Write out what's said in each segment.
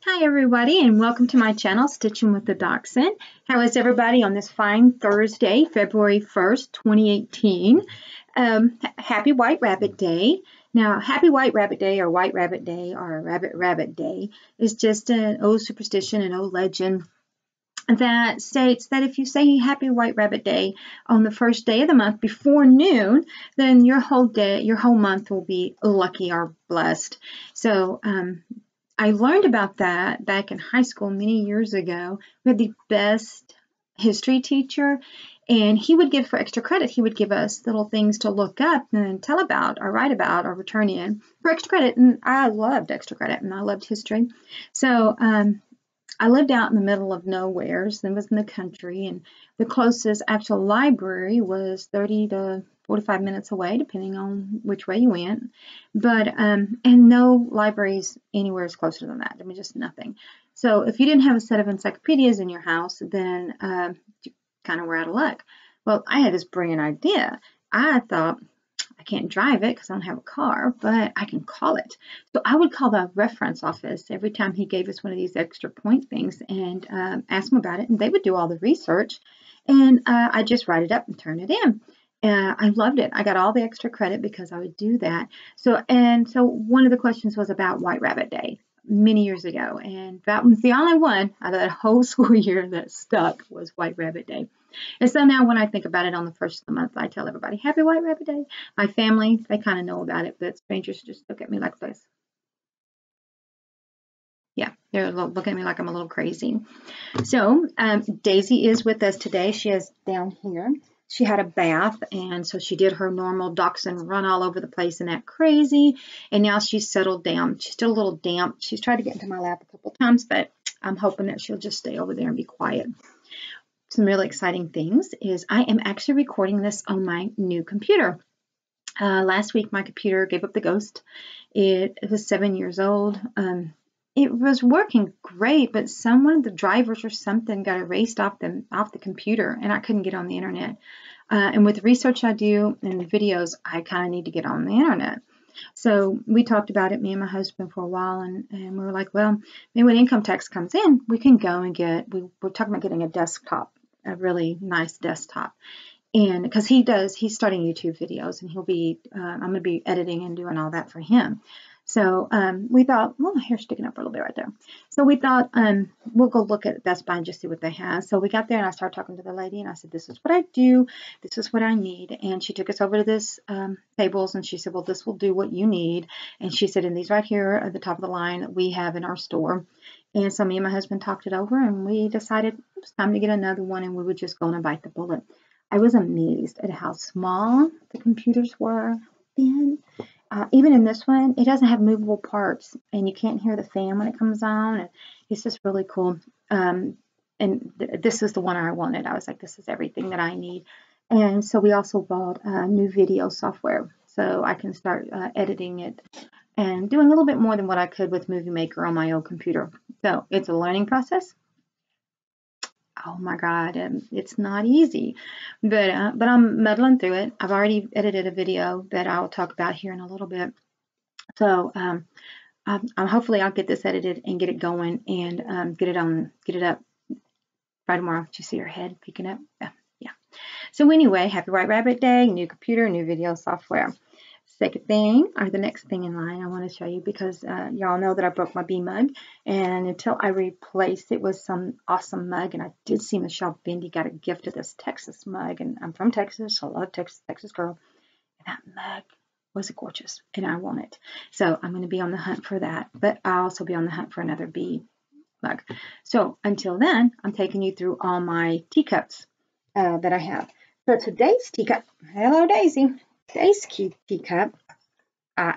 Hi everybody, and welcome to my channel, Stitching with the Dachshund. How is everybody on this fine Thursday, February 1st, 2018? Happy White Rabbit Day. Now, Happy White Rabbit Day or White Rabbit Day or Rabbit Day is just an old superstition, an old legend that states that if you say Happy White Rabbit Day on the first day of the month before noon, then your whole day, your whole month will be lucky or blessed. So, I learned about that back in high school many years ago. We had the best history teacher, and he would give, for extra credit, he would give us little things to look up and tell about or write about or return in for extra credit. And I loved extra credit, and I loved history. So I lived out in the middle of nowhere, so it was in the country, and the closest actual library was 30 to 45 minutes away, depending on which way you went. But, and no libraries anywhere is closer than that. I mean, just nothing. So if you didn't have a set of encyclopedias in your house, then you kind of were out of luck. Well, I had this brilliant idea. I thought, I can't drive it because I don't have a car, but I can call it. So I would call the reference office every time he gave us one of these extra point things and ask them about it, and they would do all the research, and I'd just write it up and turn it in. I loved it. I got all the extra credit because I would do that. So one of the questions was about White Rabbit Day many years ago, and that was the only one out of that whole school year that stuck was White Rabbit Day. And so now when I think about it on the first of the month, I tell everybody, Happy White Rabbit Day. My family, they kind of know about it, but strangers just look at me like this. Yeah, they're looking at me like I'm a little crazy. So Daisy is with us today. She is down here. She had a bath, and so she did her normal dachshund run all over the place and act crazy, and now she's settled down. She's still a little damp. She's tried to get into my lap a couple times, but I'm hoping that she'll just stay over there and be quiet. Some really exciting things is I am actually recording this on my new computer. Last week, my computer gave up the ghost. It was 7 years old. It was working great, but one of the drivers or something got erased off the computer, and I couldn't get on the internet. And with the research I do and the videos, I kind of need to get on the internet. So we talked about it, me and my husband, for a while, and we were like, well, maybe when income tax comes in, we can go and we're talking about getting a desktop, a really nice desktop. And because he's starting YouTube videos, and I'm going to be editing and doing all that for him. So we thought, well, my hair's sticking up a little bit right there. So we thought we'll go look at Best Buy and just see what they have. So we got there, and I started talking to the lady, and I said, this is what I do. This is what I need. And she took us over to this tables, and she said, well, this will do what you need. And she said, and these right here are the top of the line that we have in our store. And so me and my husband talked it over, and we decided it was time to get another one, and we would just go and bite the bullet. I was amazed at how small the computers were then. Even in this one, it doesn't have movable parts, and you can't hear the fan when it comes on. And it's just really cool. This is the one I wanted. I was like, this is everything that I need. And so we also bought new video software, so I can start editing it and doing a little bit more than what I could with Movie Maker on my old computer. So it's a learning process. Oh my God, it's not easy, but I'm muddling through it. I've already edited a video that I'll talk about here in a little bit. So hopefully I'll get this edited and get it going and get it up by tomorrow. Did you see her head peeking up? Yeah. So anyway, Happy White Rabbit Day, new computer, new video software. Second thing, or the next thing in line, I want to show you, because y'all know that I broke my bee mug, and until I replaced it with some awesome mug, and I did see Michelle Bendy got a gift of this Texas mug, and I'm from Texas, so I love Texas girl, and that mug was gorgeous, and I want it. So I'm going to be on the hunt for that, but I'll also be on the hunt for another bee mug. So until then, I'm taking you through all my teacups that I have. So today's teacup, hello Daisy. Today's teacup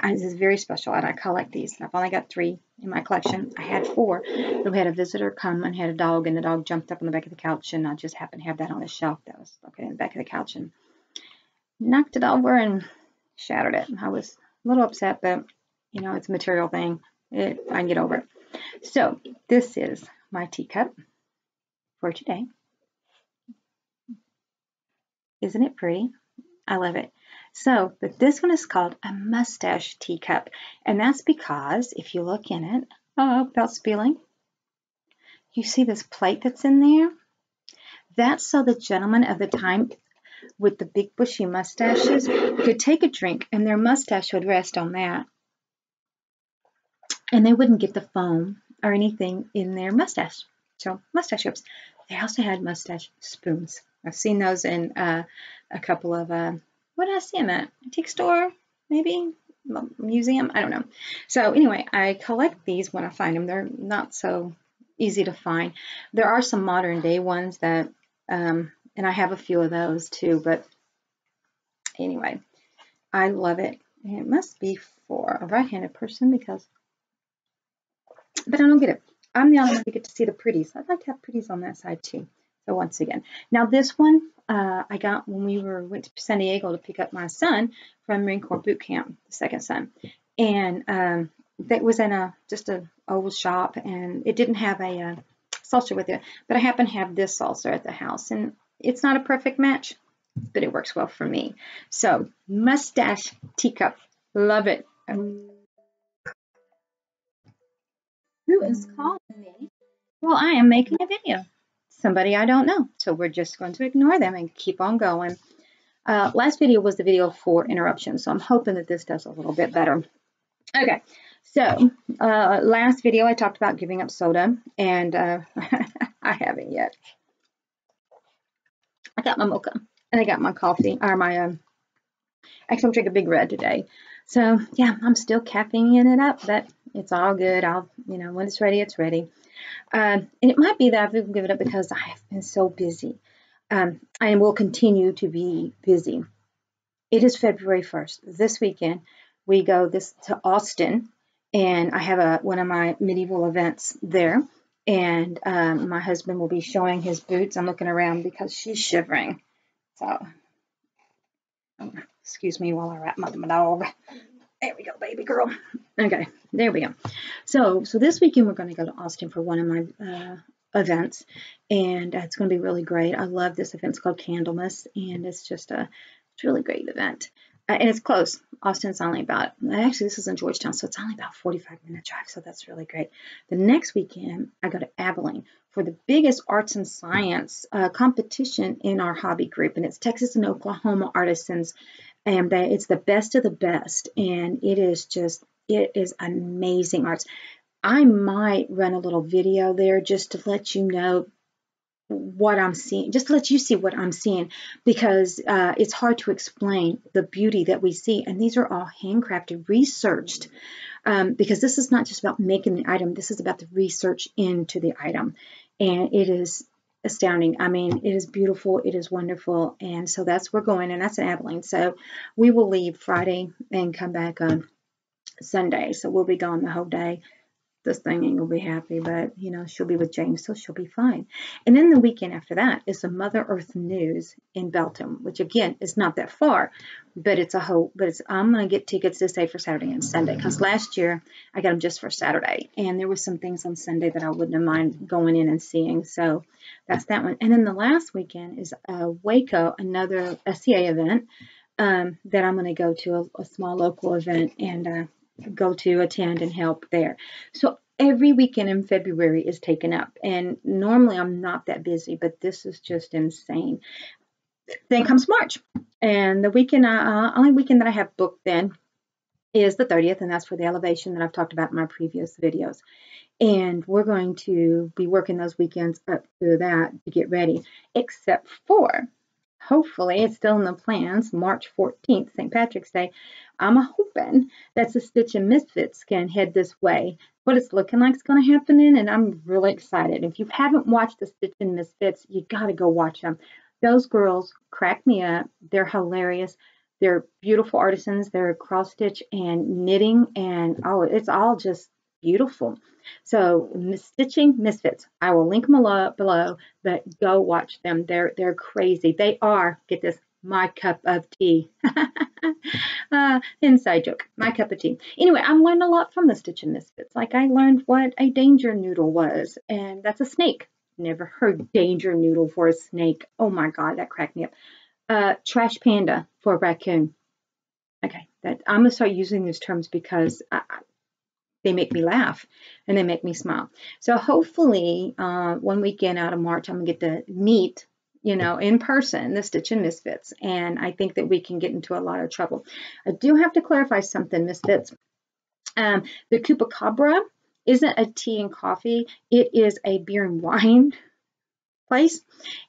is very special, and I collect these. I've only got 3 in my collection. I had 4. So we had a visitor come and had a dog, and the dog jumped up on the back of the couch, and I just happened to have that on a shelf that was located in the back of the couch, and knocked it over and shattered it. I was a little upset, but you know, it's a material thing. I can get over it. So this is my teacup for today. Isn't it pretty? I love it. So, but this one is called a mustache teacup, and that's because if you look in it, without spilling, You see this plate that's in there? That's so the gentleman of the time with the big bushy mustaches could take a drink and their mustache would rest on that. And they wouldn't get the foam or anything in their mustache. So mustache strips. They also had mustache spoons. I've seen those in a couple of, what did I see them at? Antique store, maybe? Museum? I don't know. So anyway, I collect these when I find them. They're not so easy to find. There are some modern day ones that, and I have a few of those too, but anyway, I love it. And it must be for a right-handed person because, but I don't get it. I'm the only one who get to see the pretties. I'd like to have pretties on that side too. So once again, now this one I got when we went to San Diego to pick up my son from Marine Corps boot camp, the second son, and that was in just a old shop, and it didn't have a saucer with it, but I happen to have this saucer at the house, and it's not a perfect match, but it works well for me. So mustache teacup, love it. Who is calling me? Well, I am making a video. Somebody I don't know. So we're just going to ignore them and keep on going. Last video was the video for interruptions, so I'm hoping that this does a little bit better. Okay, so last video I talked about giving up soda, and I haven't yet. I got my mocha, and I got my coffee, or my, actually I'm drinking a Big Red today. So yeah, I'm still caffeineing it up, but it's all good. I'll, when it's ready, it's ready. And it might be that I've given it up because I have been so busy. I will continue to be busy. It is February 1st. This weekend, we go to Austin, and I have one of my medieval events there. And my husband will be showing his boots. I'm looking around because she's shivering. So, excuse me while I wrap my dog. There we go, baby girl. Okay, there we go. So this weekend we're going to go to Austin for one of my events, and it's going to be really great. I love this event. It's called Candlemas, and it's just it's a really great event. And it's close. Austin's only about, actually this is in Georgetown, so it's only about 45-minute drive, so that's really great. The next weekend, I go to Abilene for the biggest arts and science competition in our hobby group, and it's Texas and Oklahoma artisans, and it's the best of the best, and it is amazing arts. I might run a little video there just to let you know what I'm seeing, just to let you see what I'm seeing, because it's hard to explain the beauty that we see. And these are all handcrafted, researched, because this is not just about making the item. This is about the research into the item. And it is astounding. I mean, it is beautiful. It is wonderful. And so we're going, and that's in Abilene. So we will leave Friday and come back on Sunday. So we'll be gone the whole day. This thing ain't gonna be happy, but she'll be with James, so she'll be fine. And then the weekend after that is the Mother Earth News in Belton, which again is not that far, but I'm gonna get tickets this day for Saturday and Sunday, because last year I got them just for Saturday, and there were some things on Sunday that I wouldn't have mind going in and seeing. So that's that one. And then the last weekend is Waco, another SCA event that I'm gonna go to, a small local event, and go to attend and help there. So every weekend in February is taken up, and normally I'm not that busy, but this is just insane. Then comes March, and the weekend, only weekend that I have booked then is the 30th, and that's for the elevation that I've talked about in my previous videos. And we're going to be working those weekends up to that to get ready, except for, hopefully, it's still in the plans, March 14th, St. Patrick's Day. I'm hoping that the Stitch and Misfits can head this way. What it's looking like is going to happen, and I'm really excited. If you haven't watched the Stitch and Misfits, you got to go watch them. Those girls crack me up. They're hilarious. They're beautiful artisans. They're cross stitch and knitting, and it's all just beautiful. So Stitching Misfits, I will link them below, but go watch them. They're crazy. They are, get this, my cup of tea. Inside joke, my cup of tea. Anyway, I've learned a lot from the Stitching Misfits. Like, I learned what a danger noodle was, and that's a snake. Never heard danger noodle for a snake. Oh my God, that cracked me up. Trash panda for a raccoon. Okay, I'm gonna start using these terms because they make me laugh and they make me smile. So hopefully, one weekend out of March, I'm gonna get to meet, in person, the Stitchin' Misfits, and I think that we can get into a lot of trouble. I do have to clarify something, Misfits. The Chupacabra isn't a tea and coffee; it is a beer and wine place.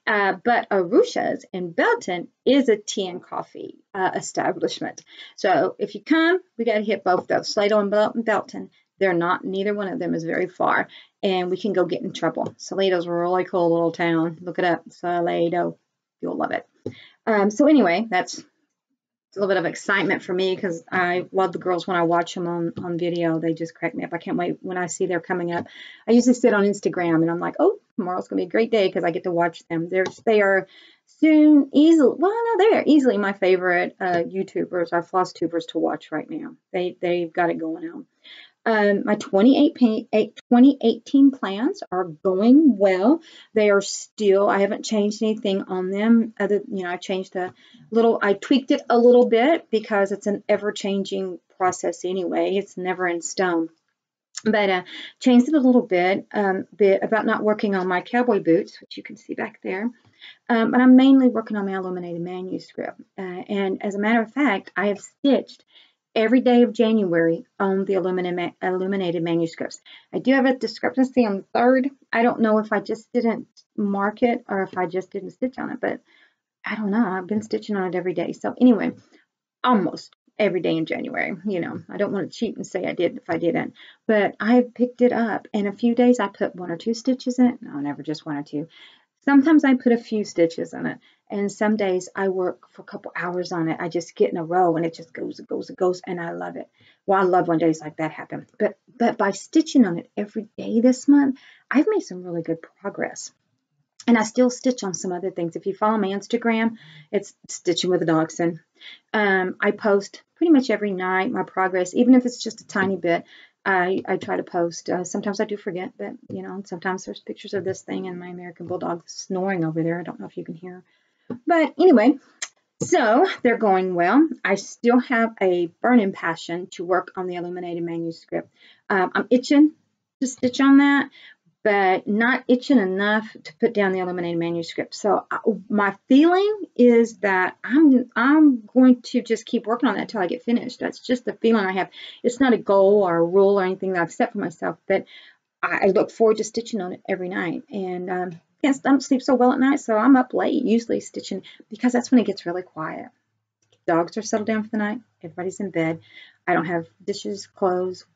But Arusha's in Belton is a tea and coffee establishment. So if you come, we got to hit both those, Salado and Belton. They're not, neither one of them is very far, and we can go get in trouble. Salado's a really cool little town. Look it up, Salado. You'll love it. So anyway, that's a little bit of excitement for me because I love the girls when I watch them on video. They just crack me up. I can't wait when I see they're coming up. I usually sit on Instagram and I'm like, oh, tomorrow's going to be a great day because I get to watch them. They are soon easily, well, no, they are easily my favorite YouTubers, our Flosstubers to watch right now. They've got it going on. My 2018 plans are going well. They are still, I haven't changed anything on them. I changed I tweaked it a little bit because it's an ever-changing process anyway. It's never in stone. But changed it a little bit about not working on my cowboy boots, which you can see back there. But I'm mainly working on my illuminated manuscript. And as a matter of fact, I have stitched every day of January on the illuminated manuscripts. I do have a discrepancy on the 3rd. I don't know if I just didn't mark it or if I just didn't stitch on it, but I don't know. I've been stitching on it every day. So anyway, almost every day in January. I don't want to cheat and say I did if I didn't, but I picked it up, and a few days I put 1 or 2 stitches in it. No, never just 1 or 2. Sometimes I put a few stitches in it, and some days I work for a couple hours on it. I just get in a row, and it just goes, and I love it. Well, I love when days like that happen. But by stitching on it every day this month, I've made some really good progress. And I still stitch on some other things. If you follow my Instagram, it's Stitching with a Dachshund. I post pretty much every night my progress, even if it's just a tiny bit. I try to post. Sometimes I do forget, but sometimes there's pictures of this thing and my American Bulldog snoring over there. I don't know if you can hear. But anyway, so they're going well. I still have a burning passion to work on the illuminated manuscript. I'm itching to stitch on that, but not itching enough to put down the illuminated manuscript. So my feeling is that I'm going to just keep working on that until I get finished. That's just the feeling I have. It's not a goal or a rule or anything that I've set for myself, but I look forward to stitching on it every night. And I don't sleep so well at night, so I'm up late usually stitching because that's when it gets really quiet. Dogs are settled down for the night. Everybody's in bed. I don't have dishes, clothes,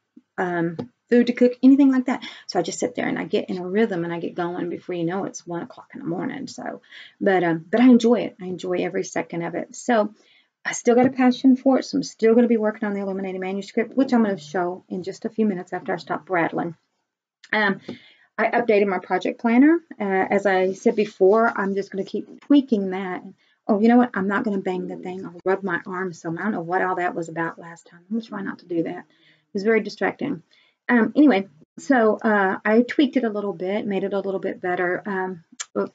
food to cook, anything like that. So I just sit there and I get in a rhythm and I get going before you know it's 1 o'clock in the morning. So, but I enjoy it. I enjoy every second of it. So I still got a passion for it. So I'm still going to be working on the illuminated manuscript, which I'm going to show in just a few minutes after I stop rattling. I updated my project planner. As I said before, I'm just going to keep tweaking that. Oh, you know what? I'm not going to bang the thing. I'll rub my arm some. I don't know what all that was about last time. I'm going to try not to do that. It was very distracting. Anyway, so I tweaked it a little bit, made it a little bit better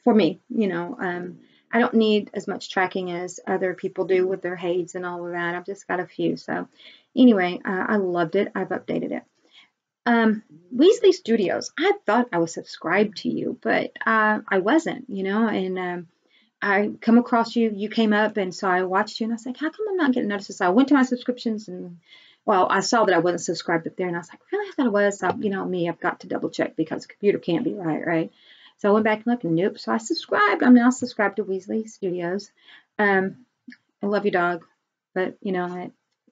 for me. I don't need as much tracking as other people do with their heids and all of that. I've just got a few. So anyway, I loved it. I've updated it. Weasley Studios. I thought I was subscribed to you, but I wasn't, and I come across you. You came up, and so I watched you, and I was like, how come I'm not getting notices? So I went to my subscriptions and well, I saw that I wasn't subscribed up there, and I was like, really? I thought I was. So, me, I've got to double check because the computer can't be right? So I went back and looked, and nope. So I subscribed. I'm now subscribed to Weasley Studios. I love your dog, but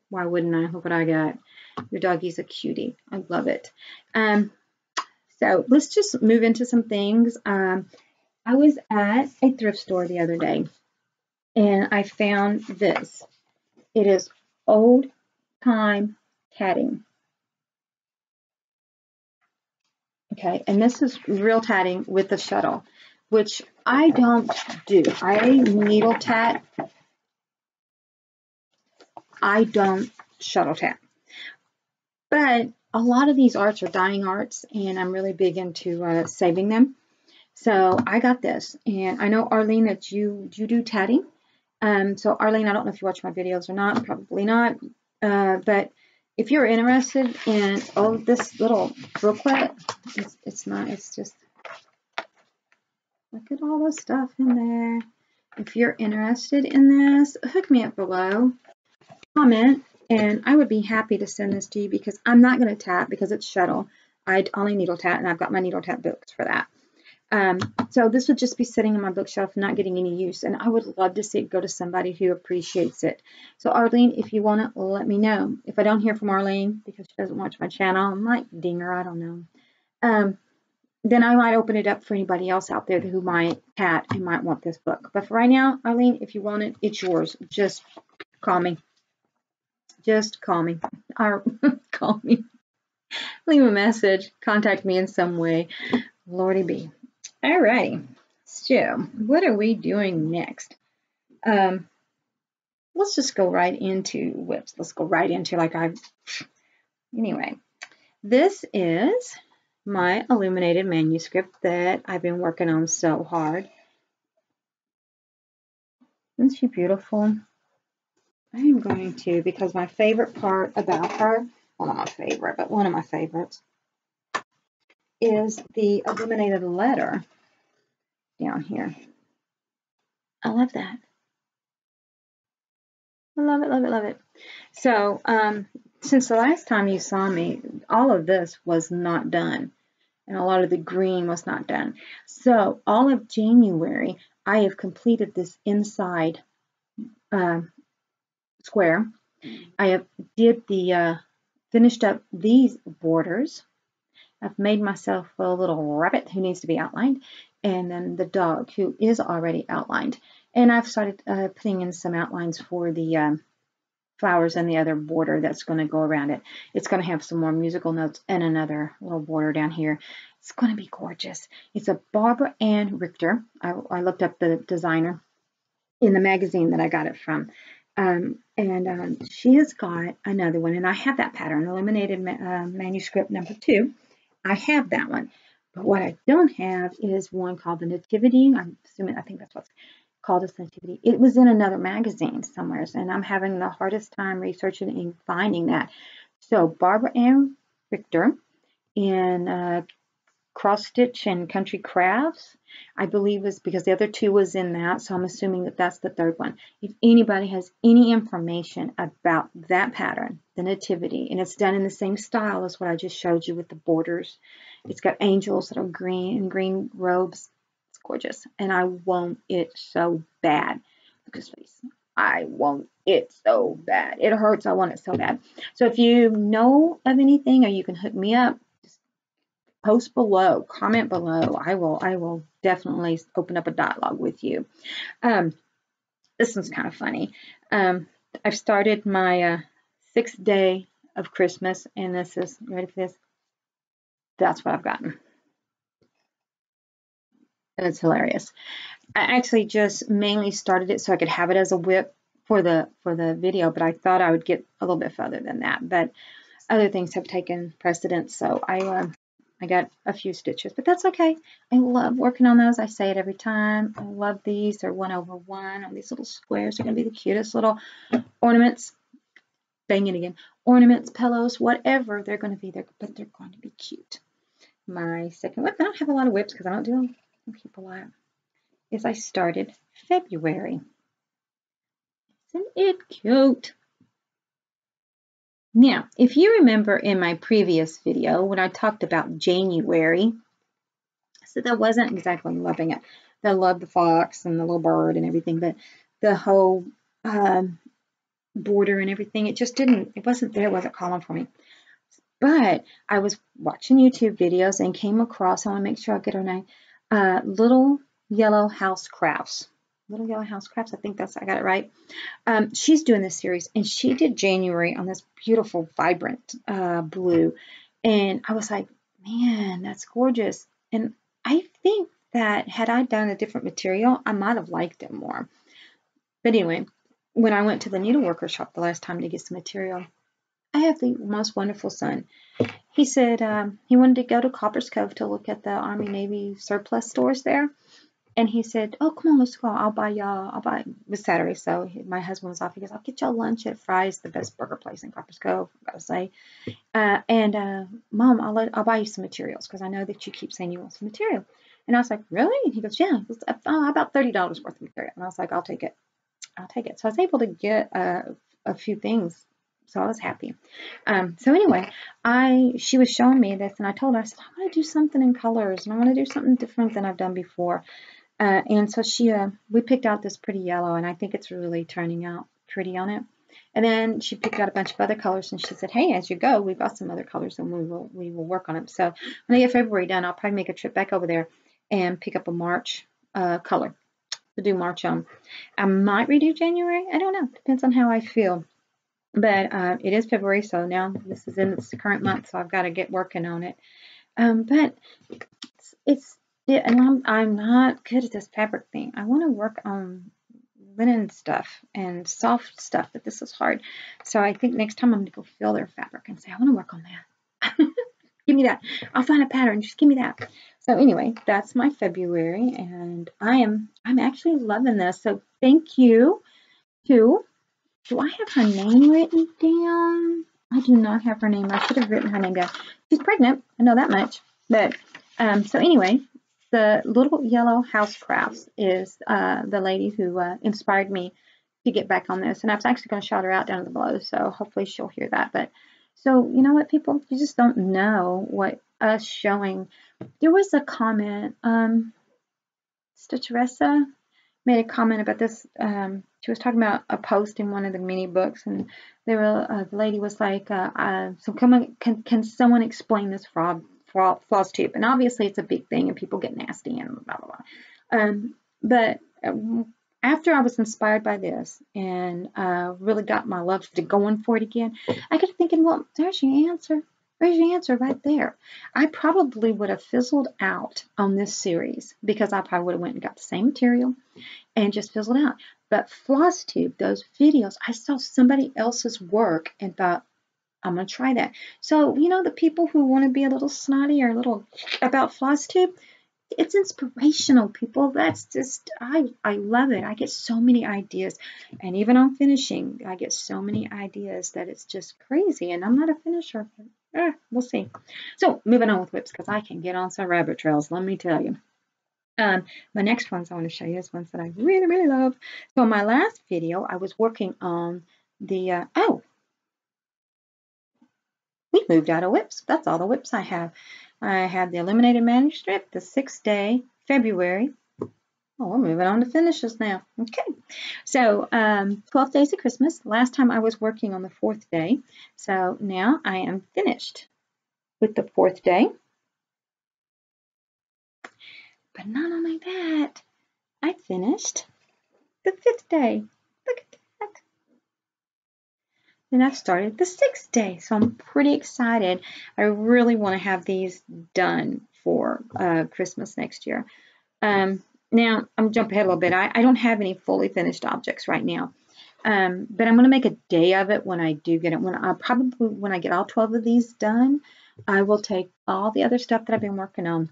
why wouldn't I? Look what I got. Your doggy's a cutie. I love it. So let's just move into some things. I was at a thrift store the other day, and I found this. It is old time tatting. Okay, and this is real tatting with the shuttle, which I don't do. I needle tat. I don't shuttle tat. But a lot of these arts are dying arts, and I'm really big into saving them. So I got this, and I know, Arlene, that you do tatting. So Arlene, I don't know if you watch my videos or not, probably not. But if you're interested in, oh, this little booklet, it's not, it's just, look at all the stuff in there. If you're interested in this, hook me up below, comment, and I would be happy to send this to you because I'm not going to tap because it's shuttle. I'd only needle tap, and I've got my needle tap books for that. So this would just be sitting on my bookshelf, not getting any use, and I would love to see it go to somebody who appreciates it. So Arlene, if you want to, let me know. If I don't hear from Arlene because she doesn't watch my channel, I might ding her, I don't know. Then I might open it up for anybody else out there who might cat and might want this book. But for right now, Arlene, if you want it, it's yours. Just call me. Just call me. Or call me. Leave a message. Contact me in some way. Lordy be. Alrighty, so what are we doing next? Let's just go right into whips. Let's go right into anyway, this is my illuminated manuscript that I've been working on so hard. Isn't she beautiful? I am going to, because my favorite part about her, well, not my favorite, but one of my favorites, is the illuminated letter down here. I love that. I love it, love it, love it. So, since the last time you saw me, all of this was not done. And a lot of the green was not done. So, all of January, I have completed this inside square. I have finished up these borders. I've made myself a little rabbit who needs to be outlined, and then the dog who is already outlined. And I've started putting in some outlines for the flowers and the other border that's going to go around it. It's going to have some more musical notes and another little border down here. It's going to be gorgeous. It's a Barbara Ann Richter. I looked up the designer in the magazine that I got it from. She has got another one, and I have that pattern, illuminated manuscript number 2. I have that one, but what I don't have is one called the Nativity. I think that's what's called as Nativity. It was in another magazine somewhere, and I'm having the hardest time researching and finding that. So Barbara Ann Richter in Cross Stitch and Country Crafts, I believe, was because the other 2 was in that, so I'm assuming that that's the 3rd one. If anybody has any information about that pattern, the Nativity, and it's done in the same style as what I just showed you with the borders. It's got angels that are green and green robes. It's gorgeous, and I want it so bad. Look at his face. I want it so bad. It hurts. I want it so bad. So if you know of anything, or you can hook me up, post below, comment below. I will definitely open up a dialogue with you. This one's kind of funny. I've started my 6th day of Christmas, and this is, you ready for this? That's what I've gotten. It's hilarious. I actually just mainly started it so I could have it as a whip for the video, but I thought I would get a little bit further than that. But other things have taken precedence, so I got a few stitches, but that's okay. I love working on those. I say it every time. I love these. They're 1/1 on these little squares. They're going to be the cutest little ornaments. Bang it again. Ornaments, pillows, whatever they're going to be there, but they're going to be cute. My second whip, I don't have a lot of whips because I don't do keep a lot, is I started February. Isn't it cute? Now, if you remember in my previous video when I talked about January, I said I wasn't exactly loving it. I love the fox and the little bird and everything, but the whole border and everything, it wasn't there, it wasn't calling for me. But I was watching YouTube videos and came across, I want to make sure I get her name, Little Yellow House Crafts. Little Yellow House Crafts, I think I got it right. She's doing this series, and she did January on this beautiful, vibrant blue. And I was like, man, that's gorgeous. And I think that had I done a different material, I might have liked it more. But anyway, when I went to the needleworker shop the last time to get some material, I have the most wonderful son. He said he wanted to go to Copper's Cove to look at the Army Navy surplus stores there. And he said, "Oh, come on, let's go. I'll buy y'all. It was Saturday, so my husband was off. He goes, I'll get y'all lunch at Fry's, the best burger place in Copper's Cove, I gotta say. Mom, I'll buy you some materials because I know that you keep saying you want some material." And I was like, "Really?" And he goes, "Yeah, it's about $30 worth of material." And I was like, "I'll take it. I'll take it." So I was able to get a few things. So I was happy. So anyway, she was showing me this, and I told her, I said, "I want to do something in colors, and I want to do something different than I've done before." And so we picked out this pretty yellow, and I think it's really turning out pretty on it. And then she picked out a bunch of other colors, and she said, "Hey, as you go, we've got some other colors, and we will work on them." So when I get February done, I'll probably make a trip back over there and pick up a March color to do March on. I might redo January. I don't know. Depends on how I feel. But it is February, so now this is in its current month, so I've got to get working on it. But yeah, and I'm not good at this fabric thing. I want to work on linen stuff and soft stuff, but this is hard. So I think next time I'm going to go feel their fabric and say, "I want to work on that. Give me that. I'll find a pattern. Just give me that." So anyway, that's my February, and I'm actually loving this. So thank you to, do I have her name written down? I do not have her name. I should have written her name down. She's pregnant. I know that much. But so anyway, the Little Yellow House Crafts is the lady who inspired me to get back on this. And I was actually going to shout her out down below, so hopefully she'll hear that. But so, you know what, people? You just don't know what us showing. There was a comment, Stitcheressa made a comment about this. She was talking about a post in one of the mini books, and the lady was like, "So can someone explain this Flosstube?" And obviously it's a big thing, and people get nasty and blah blah blah. But after I was inspired by this and really got my love to going for it again, I got thinking, well, there's your answer. There's your answer right there. I probably would have fizzled out on this series because I probably would have went and got the same material and just fizzled out. But Flosstube, those videos, I saw somebody else's work and thought, I'm going to try that. So, you know, the people who want to be a little snotty or a little about Flosstube, it's inspirational, people. That's just, I love it. I get so many ideas. And even on finishing, I get so many ideas that it's just crazy. And I'm not a finisher. We'll see. So moving on with whips, because I can get on some rabbit trails, let me tell you. My next ones I want to show you is ones that I really, really love. So in my last video, I was working on the, we moved out of whips. That's all the whips I have. I have the Illuminated Manuscript, the 6th day, February. Oh, we're moving on to finishes now. Okay, so 12 days of Christmas. Last time I was working on the 4th day. So now I am finished with the 4th day. But not only that, I finished the 5th day. Look at that. Then I've started the 6th day. So I'm pretty excited. I really want to have these done for Christmas next year. Now, I'm jumping ahead a little bit. I don't have any fully finished objects right now. But I'm going to make a day of it when I do get it. When I get all 12 of these done, I will take all the other stuff that I've been working on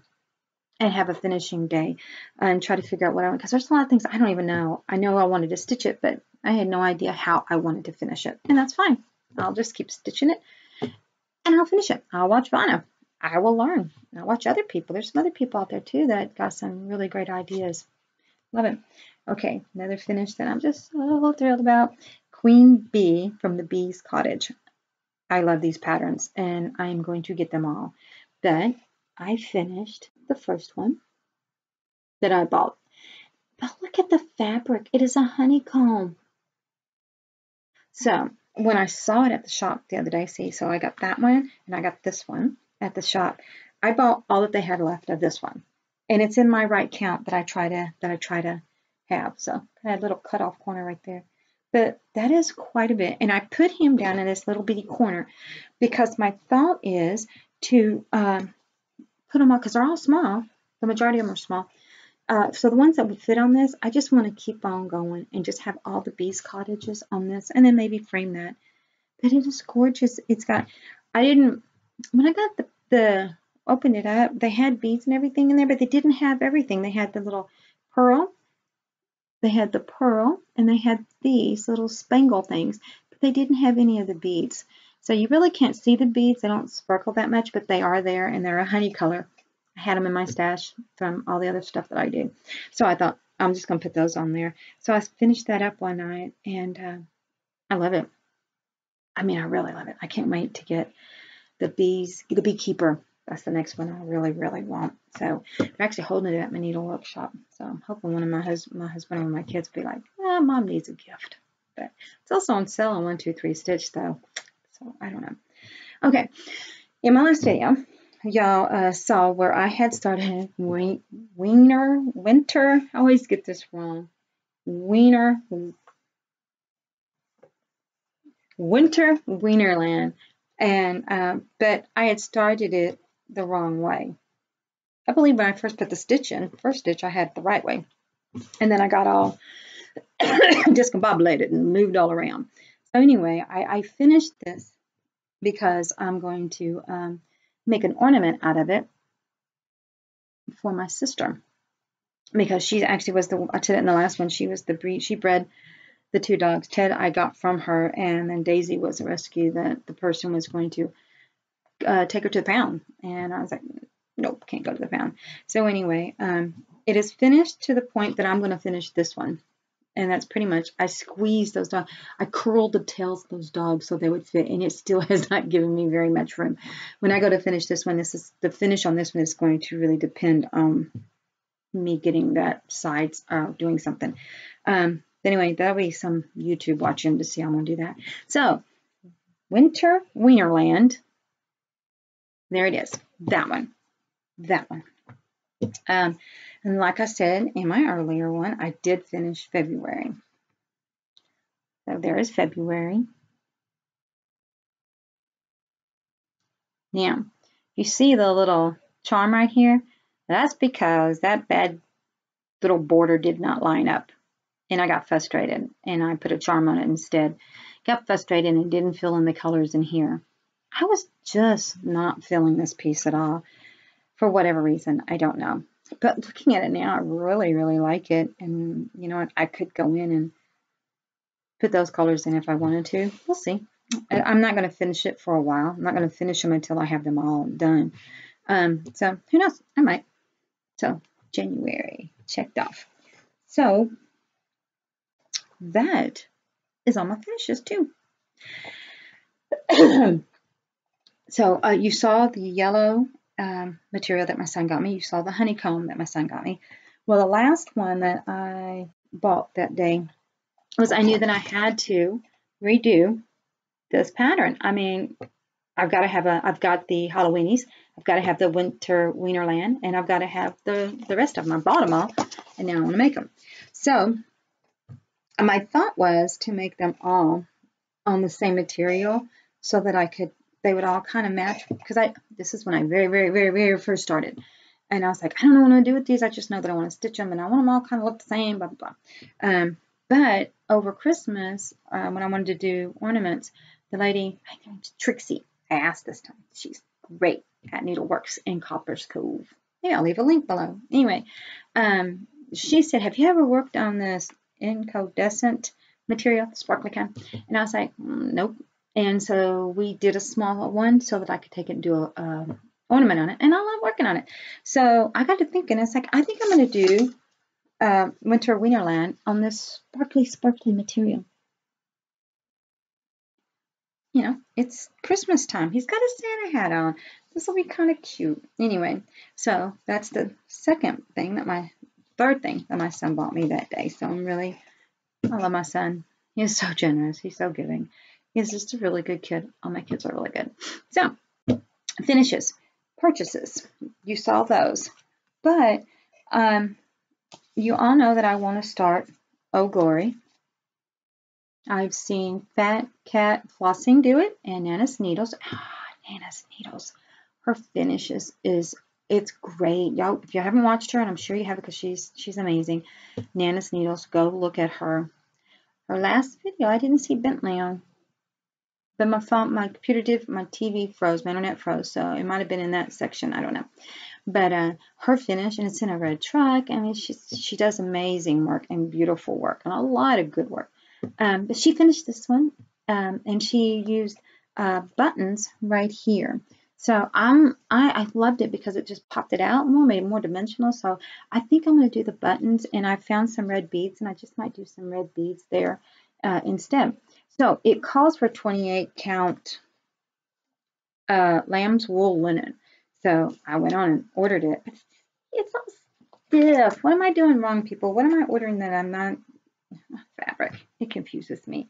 and have a finishing day and try to figure out what I want. Because there's a lot of things I don't even know. I know I wanted to stitch it, but I had no idea how I wanted to finish it. And that's fine. I'll just keep stitching it and I'll finish it. I'll watch Vana. I will learn. I'll watch other people. There's some other people out there too that got some really great ideas. Love it. Okay, another finish that I'm just so thrilled about. Queen Bee from the Bee's Cottage. I love these patterns and I am going to get them all. But I finished the first one that I bought. But look at the fabric. It is a honeycomb. So when I saw it at the shop the other day, so I got that one and I got this one at the shop. I bought all that they had left of this one. And it's in my right count that I try to have. So I had a little cutoff corner right there. But that is quite a bit. And I put him down in this little bitty corner because my thought is to put them all, because they're all small. The majority of them are small. So the ones that would fit on this, I just want to keep on going and just have all the Bee's Cottages on this and then maybe frame that. But it is gorgeous. It's got, when I got opened it up, they had beads and everything in there, but they didn't have everything. They had the little pearl. They had the pearl, and they had these little spangle things, but they didn't have any of the beads. So you really can't see the beads. They don't sparkle that much, but they are there, and they're a honey color. I had them in my stash from all the other stuff that I do. So I thought, I'm just going to put those on there. So I finished that up one night, and I love it. I mean, I really love it. I can't wait to get the beekeeper. That's the next one I really, really want. So we're actually holding it at my needle workshop. So I'm hoping one of my husband or my kids will be like, oh, Mom needs a gift. But it's also on sale on 1, 2, 3 Stitch though. So I don't know. Okay. In my last video, y'all saw where I had started winter. I always get this wrong. Winter Wienerland. And but I had started it the wrong way. I believe when I first put the stitch in, first stitch, I had it the right way. And then I got all discombobulated and moved all around. So anyway, I finished this because I'm going to make an ornament out of it for my sister. Because she actually was I said it in the last one, she was the breed, she bred the 2 dogs. Ted I got from her, and then Daisy was a rescue that the person was going to take her to the pound. And I was like, nope, can't go to the pound. So anyway, it is finished to the point that I'm going to finish this one. And that's pretty much, I squeezed those dogs. I curled the tails of those dogs so they would fit, and it still has not given me very much room. When I go to finish this one, the finish on this one is going to really depend on me getting that sides doing something. Anyway, that'll be some YouTube watching to see how I'm going to do that. So, Winter Wienerland. There it is. That one. That one. And like I said in my earlier one, I did finish February. So there is February. Now, you see the little charm right here? That's because that bad little border did not line up. And I got frustrated, and I put a charm on it instead. Got frustrated and didn't fill in the colors in here. I was just not feeling this piece at all. For whatever reason, I don't know. But looking at it now, I really, really like it. And you know what? I could go in and put those colors in if I wanted to. We'll see. I'm not going to finish it for a while. I'm not going to finish them until I have them all done. So who knows? I might. So January checked off. So that is all my finishes too. So you saw the yellow material that my son got me. You saw the honeycomb that my son got me. Well, the last one that I bought that day was I knew that I had to redo this pattern. I mean, I've got the Halloweenies, I've got to have the Winter Wienerland, and I've got to have the rest of them. I bought them all, and now I'm going to make them. So my thought was to make them all on the same material so that they would all kind of match, because this is when I very, very, very, very first started. And I was like, I don't know what I'm going to do with these. I just know that I want to stitch them, and I want them all kind of look the same, blah, blah, blah. But over Christmas, when I wanted to do ornaments, the lady, I think it's Trixie, I asked this time. She's great at Needleworks in Copper's Cove. Yeah, I'll leave a link below. Anyway, she said, have you ever worked on this incandescent material, sparkly kind? And I was like, nope. And so we did a small one so that I could take it and do a ornament on it. And I love working on it. So I got to thinking, it's like, I think I'm going to do Winter Wienerland on this sparkly material. You know, it's Christmas time. He's got a Santa hat on. This will be kind of cute. Anyway, so that's the third thing that my son bought me that day. So I love my son. He's so generous. He's so giving. He's just a really good kid. All my kids are really good. So, finishes, purchases. You saw those. But you all know that I want to start Oh Glory. I've seen Fat Cat Flossing do it, and Nana's Needles. Nana's Needles. Her finishes it's great. Y'all, if you haven't watched her, and I'm sure you have because she's amazing. Nana's Needles, go look at her. Her last video, I didn't see Bentley on. but my computer did, my TV froze, my internet froze, so it might have been in that section, I don't know. But her finish, and it's in a red truck. I mean, she does amazing work and beautiful work and a lot of good work. But she finished this one, and she used buttons right here. So I loved it because it just popped it out more, made it more dimensional. So I think I'm going to do the buttons, and I found some red beads, and I just might do some red beads there instead. So it calls for 28 count lamb's wool linen. So I went on and ordered it. It's all stiff. What am I doing wrong, people? What am I ordering that I'm not? Fabric. It confuses me.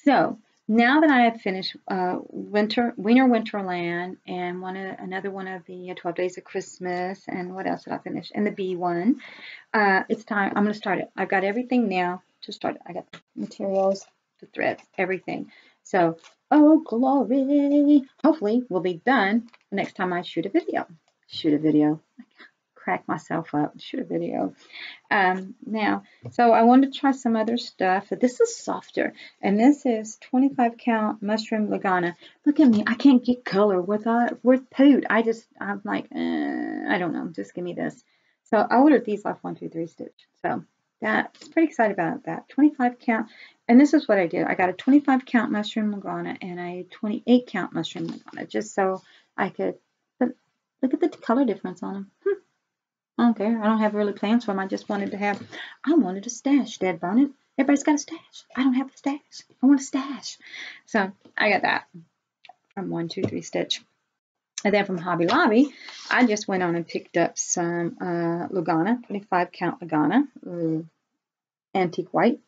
So now that I have finished Wiener Winterland and another one of the 12 Days of Christmas, and what else did I finish? And the bee one. It's time. I'm going to start it. I've got everything now to start it. I got the materials, the threads, everything. So, oh glory! Hopefully, we'll be done the next time I shoot a video. Shoot a video. Crack myself up. Shoot a video. Now, so I wanted to try some other stuff. But this is softer, and this is 25 count mushroom Lagana. Look at me. I can't get color with poot. I'm like, I don't know. Just give me this. So I ordered these off 1-2-3 Stitch. So that's pretty excited about that. 25 count. And this is what I did. I got a 25 count mushroom Lagana and a 28 count mushroom Lagana, just so I could, but look at the color difference on them. I don't care. I don't have really plans for them. I wanted a stash, Dad burn it. Everybody's got a stash. I don't have a stash. I want a stash. So I got that from 1-2-3 Stitch. And then from Hobby Lobby, I just went on and picked up some Lagana, 25 count Lagana, antique white.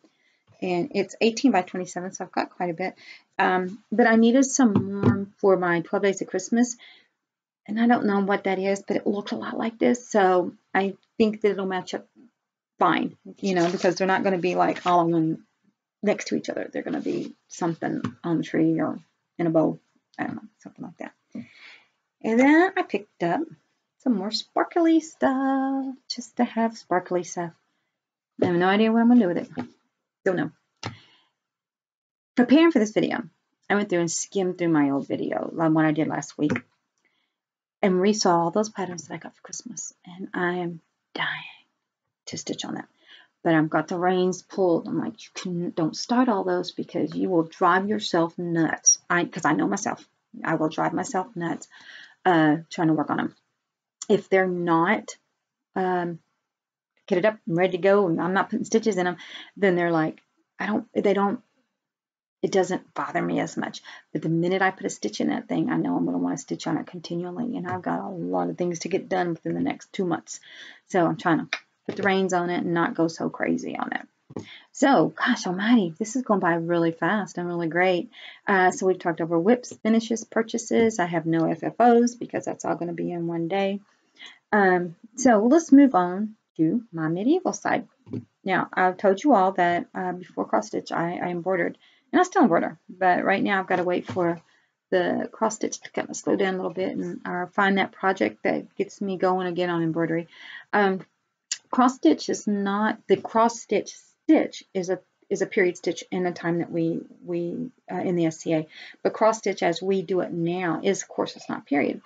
And it's 18 by 27, so I've got quite a bit. But I needed some more for my 12 Days of Christmas. And I don't know what that is, but it looks a lot like this. So I think that it'll match up fine, because they're not going to be like all on next to each other. They're going to be something on the tree or in a bowl. I don't know, something like that. And then I picked up some more sparkly stuff, just to have sparkly stuff. I have no idea what I'm going to do with it. Don't know. Preparing for this video, I went through and skimmed through my old video, like what I did last week, and resaw all those patterns that I got for Christmas. And I am dying to stitch on that. But I've got the reins pulled. I'm like, don't start all those because you will drive yourself nuts. Because I know myself. I will drive myself nuts trying to work on them. If they're not get it up and ready to go, and I'm not putting stitches in them, then they're like, it doesn't bother me as much. But the minute I put a stitch in that thing, I know I'm going to want to stitch on it continually. And I've got a lot of things to get done within the next 2 months. So I'm trying to put the reins on it and not go so crazy on it. So, gosh almighty, this is going by really fast and really great. So we've talked over whips, finishes, purchases. I have no FFOs because that's all going to be in one day. So let's move on to my medieval side. Now, I've told you all that before cross stitch, I embroidered. And I still embroider, but right now I've got to wait for the cross stitch to kind of slow down a little bit and find that project that gets me going again on embroidery. Cross stitch is not the cross stitch is a period stitch in the time that we in the SCA, but cross stitch as we do it now is, of course, it's not period.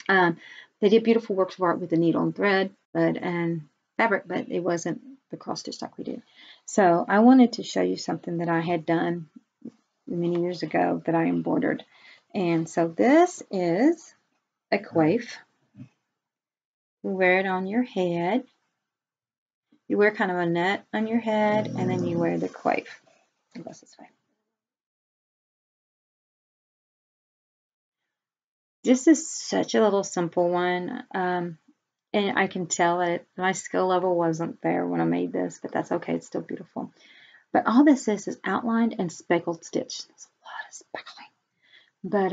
They did beautiful works of art with the needle and thread, and fabric, but it wasn't the cross stitch like we did. So I wanted to show you something that I had done many years ago that I embroidered. And so this is a coif. You wear it on your head. You wear kind of a net on your head, and then you wear the coif. It goes this way. This is such a little simple one. And I can tell that my skill level wasn't there when I made this, but that's okay. It's still beautiful. But all this is outlined and speckled stitch. There's a lot of speckling. But,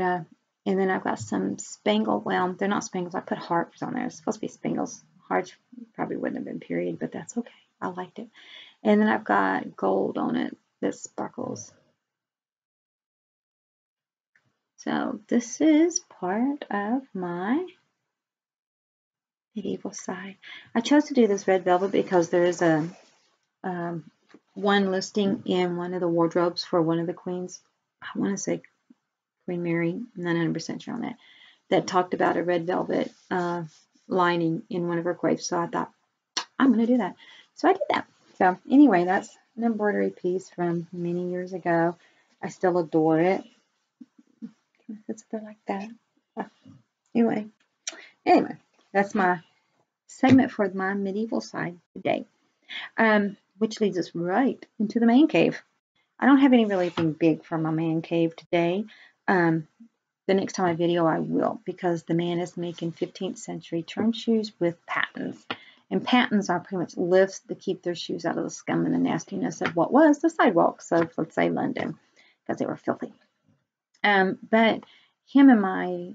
and then I've got some spangle. Well, they're not spangles. I put hearts on there. It's supposed to be spangles. Hearts probably wouldn't have been period, but that's okay. I liked it. And then I've got gold on it that sparkles. So this is part of my medieval side. I chose to do this red velvet because there is a one listing in one of the wardrobes for one of the queens. I want to say Queen Mary, 900% sure on that, that talked about a red velvet lining in one of her quaves. So I thought, I'm going to do that. So I did that. So anyway, that's an embroidery piece from many years ago. I still adore it. It's a bit like that. Anyway, that's my segment for my medieval side today, which leads us right into the man cave. I don't have anything big for my man cave today. The next time I video, I will, because the man is making 15th century turn shoes with pattens. And pattens are pretty much lifts to keep their shoes out of the scum and the nastiness of what was the sidewalks of, let's say, London, because they were filthy. But him and my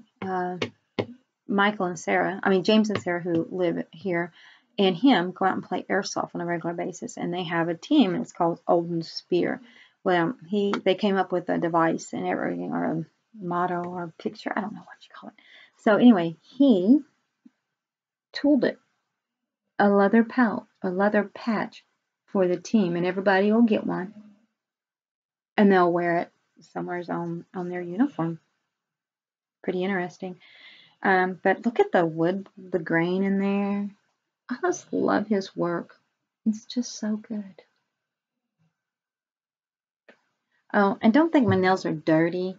Michael and Sarah, James and Sarah, who live here, and him go out and play airsoft on a regular basis. And they have a team, and it's called Olden Spear. Well, they came up with a device and everything, or a motto or picture, I don't know what you call it. So anyway, he tooled it, a leather patch for the team, and everybody will get one, and they'll wear it somewhere on their uniform. Pretty interesting. But look at the wood, the grain in there. I just love his work. It's just so good. Oh, and don't think my nails are dirty.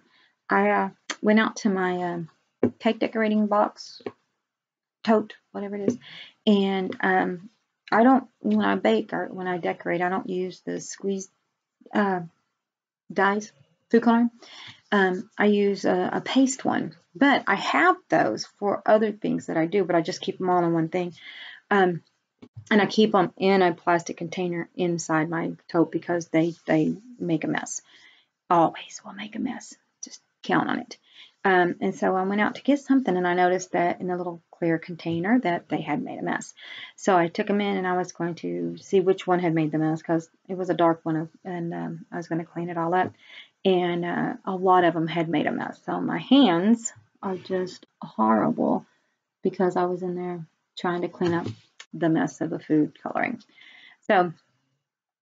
I went out to my cake decorating box, tote, whatever it is, and I don't, when I bake or when I decorate, I don't use the squeeze dyes, food coloring. I use a paste one, but I have those for other things that I do, but I just keep them all in one thing. And I keep them in a plastic container inside my tote because they make a mess. Always will make a mess. Just count on it. And so I went out to get something, and I noticed that in the little clear container that they had made a mess. So I took them in, and I was going to see which one had made the mess, because it was a dark one, and I was going to clean it all up. And a lot of them had made a mess. So my hands are just horrible because I was in there trying to clean up the mess of the food coloring. So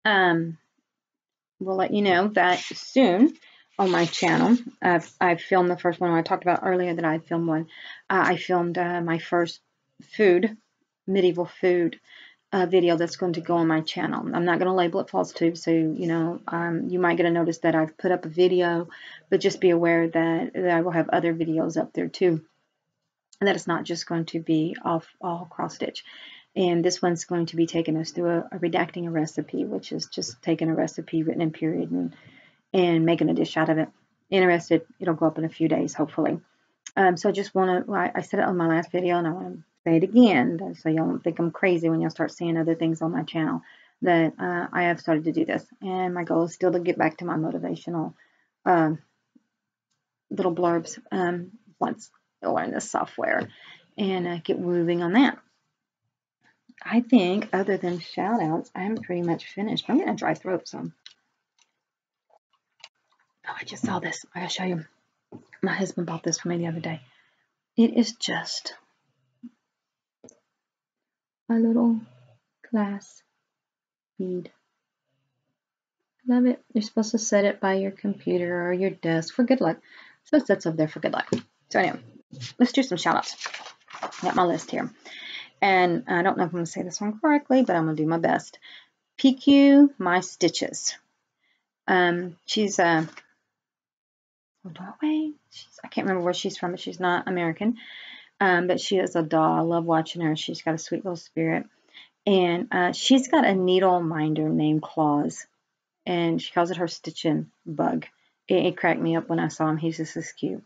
we'll let you know that soon on my channel. I've filmed the first one I talked about earlier that I filmed one. I filmed my first medieval food video that's going to go on my channel. I'm not going to label it Flosstube, so you might get a notice that I've put up a video, but just be aware that I will have other videos up there too, and that it's not just going to be all cross stitch. And this one's going to be taking us through a redacting a recipe, which is just taking a recipe written in period and making a dish out of it. Interested, it'll go up in a few days, hopefully. So I just want to, I said it on my last video, and I want to say it again, so y'all don't think I'm crazy when y'all start seeing other things on my channel, that I have started to do this. And my goal is still to get back to my motivational little blurbs once I learn this software and get moving on that. I think, other than shout outs, I'm pretty much finished. I'm getting a dry throat, so. Oh, I just saw this. I gotta show you. My husband bought this for me the other day. It is just a little glass bead. Love it. You're supposed to set it by your computer or your desk for good luck. So it sits up there for good luck. So anyway, let's do some shout outs. I got my list here. And I don't know if I'm going to say this one correctly, but I'm going to do my best. PQ My Stitches. She's Norway. I can't remember where she's from, but she's not American. But she is a doll. I love watching her. She's got a sweet little spirit. And she's got a needle minder named Claus. And she calls it her stitching bug. It cracked me up when I saw him. He's just as cute.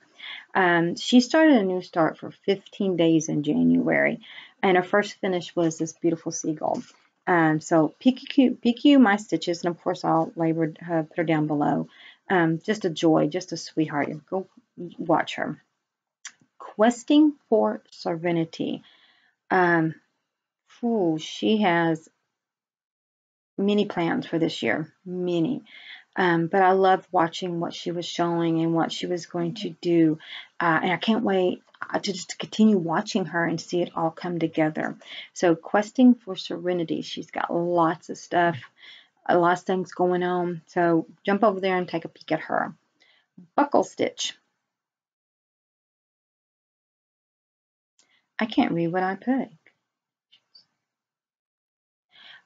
She started a new start for 15 days in January. And her first finish was this beautiful seagull. So PQ My Stitches, and of course I'll put her down below. Just a joy, just a sweetheart. Go watch her. Questing for Serenity. She has many plans for this year, many. But I loved watching what she was showing and what she was going to do. And I can't wait to just continue watching her and see it all come together. So Questing for Serenity, she's got lots of stuff, lots of things going on. So jump over there and take a peek at her. Buckle Stitch. I can't read what I put.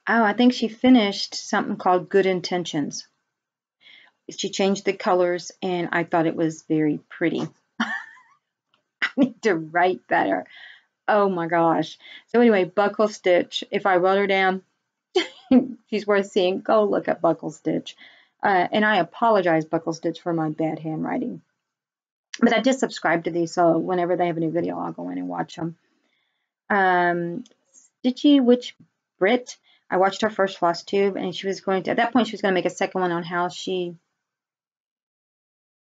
Oh, I think she finished something called Good Intentions. She changed the colors, and I thought it was very pretty. I need to write better. Oh my gosh. So anyway, Buckle Stitch. If I wrote her down, she's worth seeing. Go look at Buckle Stitch. And I apologize, Buckle Stitch, for my bad handwriting. But I just subscribe to these, so whenever they have a new video, I'll go in and watch them. Stitchy Witch Brit. I watched her first Flosstube, and she was going to, at that point, she was going to make a second one on how she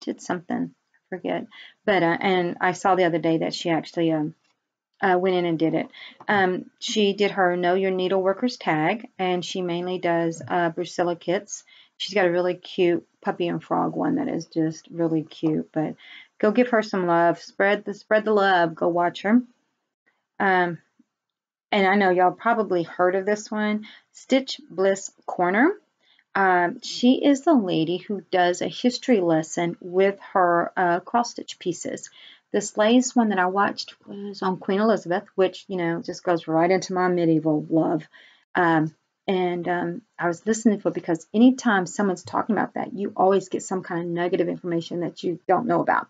did something. I forget. But, and I saw the other day that she actually went in and did it. She did her Know Your Needleworkers tag, and she mainly does Brucilla kits. She's got a really cute puppy and frog one that is just really cute. But go give her some love. Spread the love. Go watch her. And I know y'all probably heard of this one, Stitch Bliss Corner. She is the lady who does a history lesson with her cross stitch pieces. This latest one that I watched was on Queen Elizabeth, which, you know, just goes right into my medieval love. I was listening to it because anytime someone's talking about that, you always get some kind of negative information that you don't know about.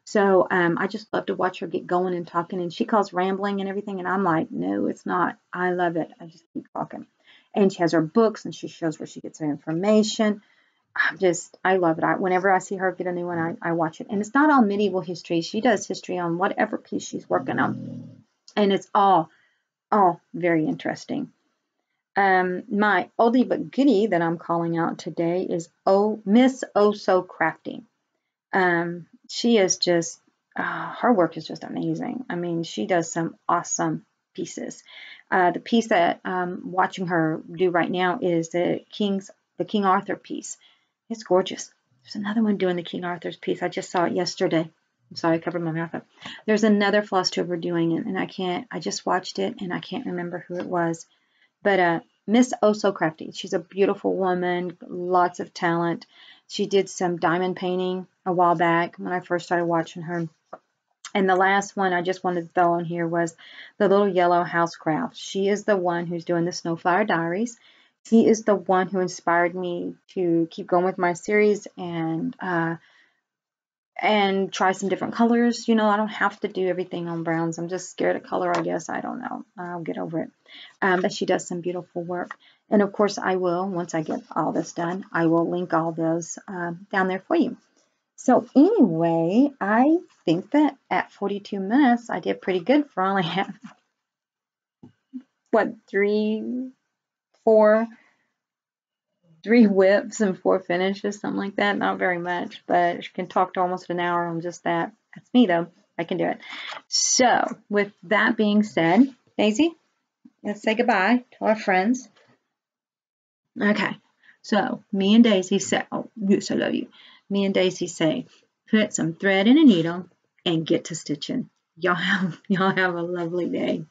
So I just love to watch her get going and talking, and she calls rambling and everything, and I'm like, no, it's not. I love it. I just keep talking. And she has her books, and she shows where she gets her information. I love it. Whenever I see her get a new one, I watch it. And it's not all medieval history. She does history on whatever piece she's working on. And it's all very interesting. My oldie but goodie that I'm calling out today is Miss Oh So Crafty. She is just, her work is just amazing. I mean, she does some awesome pieces. The piece that I'm watching her do right now is the King Arthur piece. It's gorgeous. There's another one doing the King Arthur's piece. I just saw it yesterday. I'm sorry, I covered my mouth up. There's another Flosstuber doing it, and I just watched it, and I can't remember who it was. But Miss Oh So Crafty, she's a beautiful woman, lots of talent. She did some diamond painting a while back when I first started watching her. And the last one I just wanted to throw on here was the little yellow house craft. She is the one who's doing the Snowflower Diaries. She is the one who inspired me to keep going with my series and try some different colors. You know, I don't have to do everything on browns. I'm just scared of color, I guess. I don't know. I'll get over it. But she does some beautiful work. And of course I will, once I get all this done, I will link all those down there for you. So anyway, I think that at 42 minutes, I did pretty good for only three whips and 4 finishes, something like that. Not very much, but I can talk to almost an hour on just that. That's me, though. I can do it. So with that being said, Daisy, let's say goodbye to our friends. Okay. So me and Daisy say, oh, yes, I love you. Me and Daisy say, put some thread in a needle and get to stitching. Y'all have a lovely day.